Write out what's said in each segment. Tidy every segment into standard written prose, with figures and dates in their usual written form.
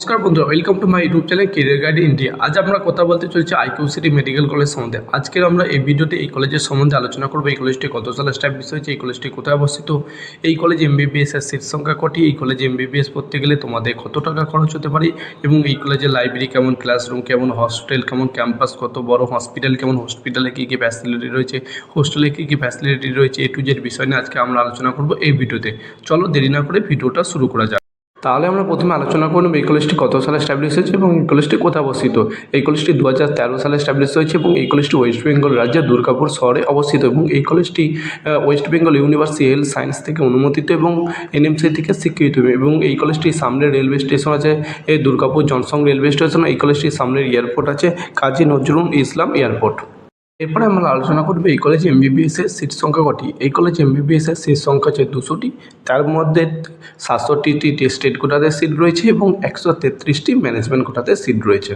নমস্কার বন্ধুরা, welcome to my YouTube channel career guide India. আজ আমরা কথা বলতে চলছি আইকিউ সিটি মেডিকেল কলেজ সম্বন্ধে। আজকের আমরা এই ভিডিওতে এই কলেজের সম্বন্ধে আলোচনা করবো। এই কলেজটি কত সালে এস্টাবলিশ হয়েছে, এই কলেজটি কোথায় অবস্থিত, এই কলেজ এমবিবিএস এর সিট সংখ্যা কটি, এই কলেজে এমবিবিএস পড়তে গেলে তোমাদের কত টাকা খরচ হতে পারে, এবং এই কলেজের লাইব্রেরি কেমন, ক্লাসরুম কেমন, হস্টেল কেমন, ক্যাম্পাস কত বড়, হসপিটাল কেমন, হসপিটালে কী কী ফ্যাসিলিটি রয়েছে, হোস্টেলে কী কী ফ্যাসিলিটি রয়েছে, এ টু জেড বিষয় নিয়ে আজকে আমরা আলোচনা করবো এই ভিডিওতে। চলো দেরি না করে ভিডিওটা শুরু করা যাক। তাহলে আমরা প্রথমে আলোচনা করব এই কলেজটি কত সালে এস্টাবলিশ হয়েছে এবং এই কলেজটি কোথায় অবস্থিত। এই কলেজটি 2013 সালে এস্টাবলিশ হয়েছে এবং এই কলেজটি ওয়েস্ট বেঙ্গল রাজ্যের দুর্গাপুর শহরে অবস্থিত, এবং এই কলেজটি West Bengal university health science থেকে অনুমোদিত এবং এনএমসি থেকে স্বীকৃত, এবং এই কলেজটির সামনে রেলওয়ে স্টেশন আছে এই দুর্গাপুর জনসং রেলওয়ে স্টেশন। এই কলেজটির সামনে এয়ারপোর্ট আছে কাজী নজরুল ইসলাম এয়ারপোর্ট। এরপরে আমরা আলোচনা করবো এই কলেজে এমবিবিএস এর সিট সংখ্যা কটি। এই কলেজে এমবিবিএস এর সিট সংখ্যা হচ্ছে 200টি, তার মধ্যে 67টি স্টেট কোটাতে সিট রয়েছে এবং 133টি ম্যানেজমেন্ট কোটাতে সিট রয়েছে।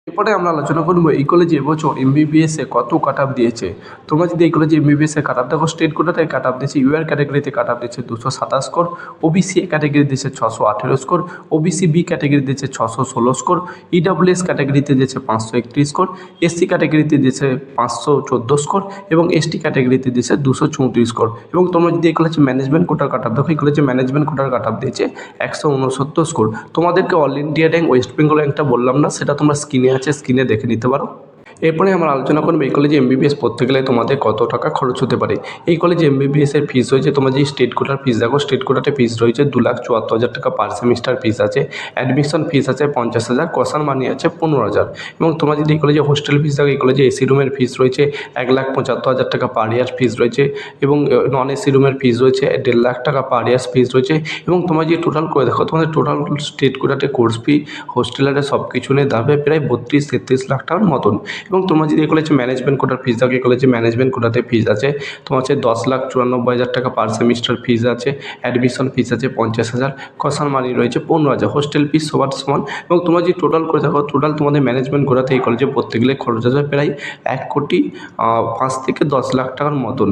এরপরে আমরা আলোচনা করবো এই কলেজে এবছর এমবিবিএস এ কত কাট অফ দিয়েছে। তোমরা যদি এই কলেজে এমবিবিএস এ কাট অফ দেখো, স্টেট কোটাতে কাট অফ দিয়েছে, ইউআর ক্যাটাগরিতে কাট অফ দিয়েছে 227 স্কোর, ওবিসি এ ক্যাটাগরি দিয়েছে 618 স্কোর, ওবিসি বি ক্যাটাগরি দিয়েছে 616 স্কোর, ইডাব্লিউএস ক্যাটাগরিতে দিয়েছে 531 স্কোর, এসসি ক্যাটাগরিতে দিয়েছে 514 স্কোর এবং এসটি ক্যাটাগরিতে দিয়েছে 234 স্কোর। এবং তোমরা যদি এই কলেজে ম্যানেজমেন্ট কোটার কাট অফ দেখো, এই কলেজে ম্যানেজমেন্ট কোটার কাট অফ দিয়েছে 169 স্কোর। তোমাদেরকে all India rank West Bengal র্যাঙ্কটা বললাম না, সেটা তোমরা স্ক্রিনে দেখে নিতে পারো। এরপরে আমরা আলোচনা করবো এই কলেজে এমবিবিএস পড়তে গেলে তোমাদের কত টাকা খরচ হতে পারে। এই কলেজে এমবিবিএস এর ফিস রয়েছে, তোমরা যে স্টেট কোটার ফিস দেখো, স্টেট কোটাতে ফিস রয়েছে 2,74,000 টাকা পার সেমিস্টার ফিস আছে, অ্যাডমিশন ফিস আছে 50,000, কসান মানি আছে 15,000। এবং তোমরা যদি এই কলেজে হোস্টেল ফিস দেখো, এই কলেজে এসি রুমের ফিস রয়েছে 1,75,000 টাকা পার ইয়ার ফিস রয়েছে, এবং নন এসি রুমের ফিস রয়েছে 1.5 লাখ টাকা পার ইয়ার ফিস রয়েছে। এবং তোমরা যদি টোটাল করে দেখো, তোমাদের টোটাল স্টেট কোটাতে কোর্স ফি হোস্টেলারে সব কিছু নিয়ে দাঁড়াবে প্রায় 32-33 লাখ টাকার মতন। এবং তোমরা যদি এই কলেজে ম্যানেজমেন্ট কোটার ফিস দেখো, এই কলেজে ম্যানেজমেন্ট কোটাতে ফিস আছে তোমার হচ্ছে 10,94,000 টাকা পার সেমিস্টার ফিস আছে, অ্যাডমিশন ফিস আছে 50,000, কসান মানি রয়েছে 15,000, হোস্টেল ফিস সবার সমান। এবং তোমরা যদি টোটাল করে দেখো, টোটাল তোমাদের ম্যানেজমেন্ট কোটাতে এই কলেজে পড়তে গেলে খরচ আসবে প্রায় 1,05 থেকে 10 লাখ টাকার মতন।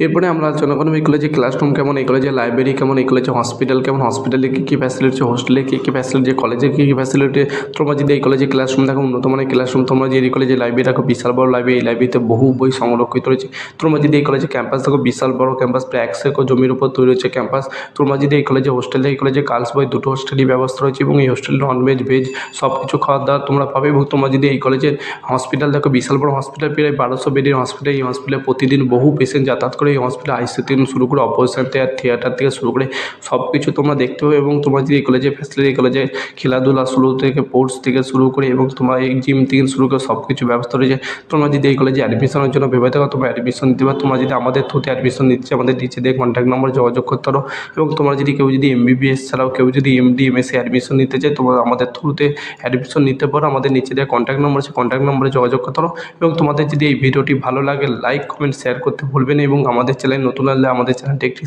এরপরে আমরা আলোচনা করবো এই কলেজে ক্লাসরুম কেমন, এই কলেজে লাইব্রেরি কেমন, এই কলেজে হসপিটাল কেমন, হসপিটালে কী কী ফ্যাসিলিটি, হোস্টেলে কী কী ফ্যাসিলিটি, কলেজে কী কী ফ্যাসিলিটি। তোমরা যদি এই কলেজে ক্লাসরুম দেখো, উন্নত মানের ক্লাসরুম। তোমরা যদি এই কলেজে লাইব্রেরি দেখো, বিশাল বড় লাইব্রেরি, এই লাইব্রেরিতে বহু বই সংরক্ষিত রয়েছে। তোমরা যদি এই কলেজে ক্যাম্পাস দেখো, বিশাল বড় ক্যাম্পাস, প্রায় 100 একর জমির উপর তৈরি হচ্ছে ক্যাম্পাস। তোমরা যদি এই কলেজে হোস্টেলে, এই কলেজে গার্লস বয় দুটো হোস্টেলই ব্যবস্থা রয়েছে, এবং এই হোস্টেলে ননভেজ ভেজ সব কিছু খাওয়ার দাওয়ার তোমরা পাবে। এবং তোমরা যদি এই কলেজের হসপিটাল দেখো, বিশাল বড় হসপিটাল, প্রায় 1200 বেডের হসপিটাল। এই হসপিটালে প্রতিদিন বহু পেশেন্ট যাতায়াত করে। এই হসপিটালে আইসিইউ থেকে শুরু করে অপারেশন থিয়েটার থেকে শুরু করে সব কিছু তোমরা দেখতে হবে। এবং তোমরা যদি এই কলেজে ফ্যাসিলিটি, এই কলেজে খেলাধুলা শুরু থেকে স্পোর্টস থেকে শুরু করে এবং তোমার এই জিম থেকে শুরু করে সব কিছু ব্যবস্থা রয়েছে। তোমরা যদি এই কলেজে অ্যাডমিশনের জন্য ভেবে থাকো, তোমরা অ্যাডমিশন নিতে পারো। তোমরা যদি আমাদের থ্রুতে অ্যাডমিশন নিচ্ছে, আমাদের নিচে দিয়ে কন্ট্যাক্ট নম্বর যোগাযোগ করতে পারো। এবং তোমরা যদি কেউ যদি এমবিবিএস ছাড়াও কেউ যদি এমডি এমএসসি অ্যাডমিশন নিতে চায়, তোমরা আমাদের থ্রুতে অ্যাডমিশন নিতে পারো। আমাদের নিচে দেওয়া কন্ট্যাক্ট নম্বর আছে, কন্ট্যাক্ট নম্বরে যোগাযোগ করতে পারো। এবং তোমাদের যদি এই ভিডিওটি ভালো লাগে, লাইক কমেন্ট শেয়ার করতে ভুলবে না, এবং আমাদের চ্যানেল নতুন হলে আমাদের চ্যানেলটি একটি